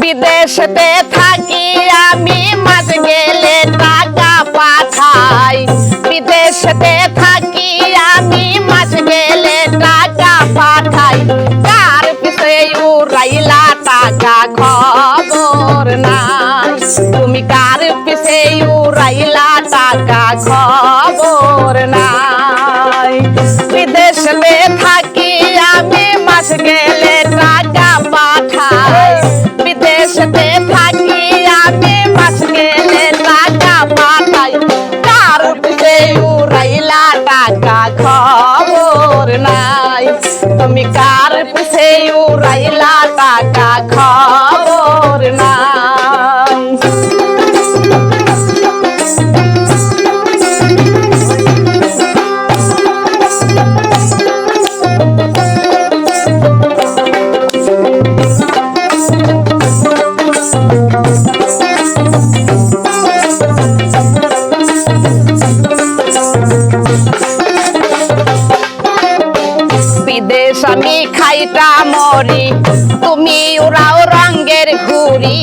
বিদেশেতে থাকি আমি মাস গেলে টাকা পাঠাই বিদেশেতে থাকি আমি মাস গেলে টাকা পাঠাই কার পিছে উড়াইলা টাকা খবর নাই তুমি কার পিছে উড়াইলা টাকা খবর নাই বিদেশেতে থাকি আমি মাস গেলে টাকা পাঠাই বিদেশেতে থাকি আমি মাস গেলে টাকা পাঠাই কার পিছে উড়াইলা টাকা খবর নাই তুমি কার পিছে উড়াইলা টাকা খবর নাই বিদেশ আমি খাইটা মরি তুমি উড়াও রঙের ঘুরি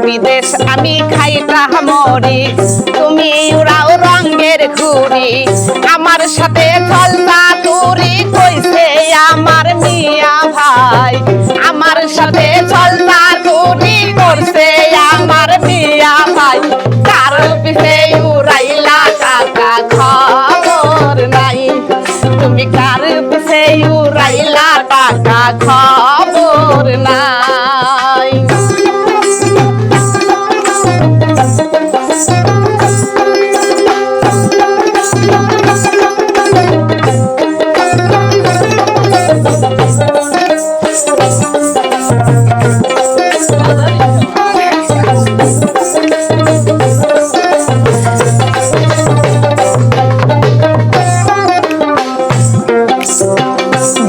বিদেশ আমি খাইটা মরি তুমি উড়াও রঙের ঘুরি আমার সাথে চলতা তুরি কইছে আমার মিয়া ভাই আমার সাথে চলতা তুরি করছে আমার মিয়া ভাই কার পিছে উড়াইলা টাকা খবর নাই তুমি কার পিছে উড়াইলা টাকা খবর নাই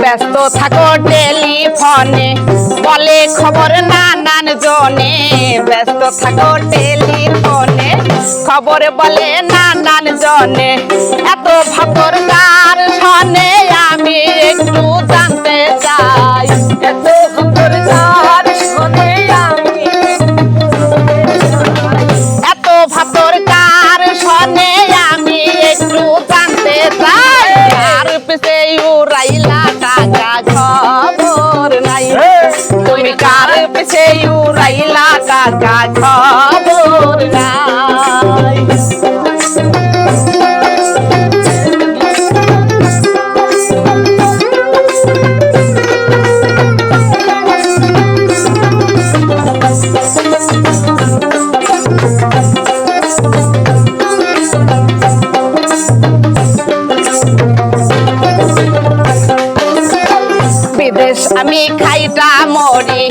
ব্যস্ত থাকো টেলিফোনে বলে খবর নানান জনে ব্যস্ত থাকো টেলিফোনে খবর বলে নানান জনে এত ভাবর কার শোনে আমি একটু জানতে চাই এত ভাবর কার শোনে আমি এত ভাবর কার শোনে আমি একটু জানতে চাই কার পিছে উড়াইলা টাকা খবর নাই তুমি কার পিছে উড়াইলা টাকা খবর নাই বিদেশ আমি খাইটা মরি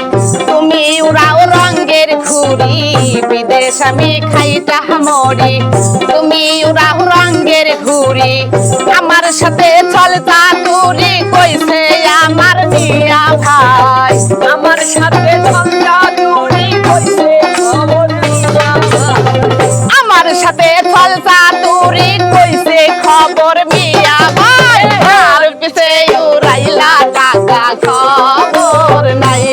তুমি উড়াও রঙের ঘুরি বিদেশ আমি খাইটা মরি তুমি উড়াও রঙের ঘুরি আমার সাথে চলতা তুরি কইছে আমার মিয়া ভাই আমার সাথে চলতা তুরি কইছে আমার সাথে চলতা তুরি কইছে খবর মিয়া ভাই আর পিছে উড়াইলা টাকা খবর নাই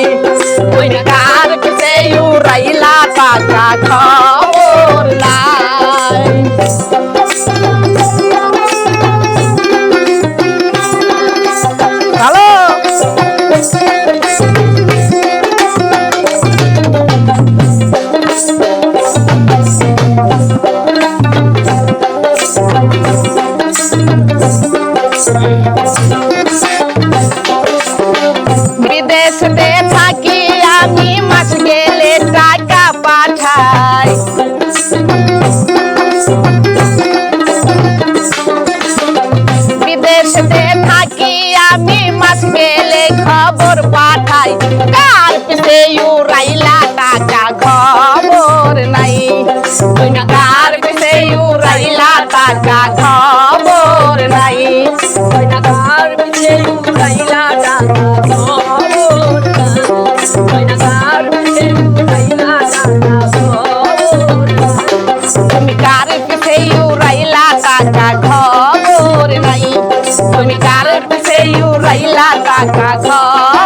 ওই কার পিছে উড়াইলা টাকা খবর নাই হ্যালো বিদেশে থাকি আমি মাস গেলে টাকা পাঠাই বিদেশে থাকি আমি মাস গেলে খবর পাঠাই কার পিছে উড়াইলা টাকা খবর নাই তুমি কার পিছে উড়াইলা টাকা খবর নাই কার পিছে উড়াইলা টাকা খবর নাই খবর নাই তুমি কার পিছে উড়াইলা টাকা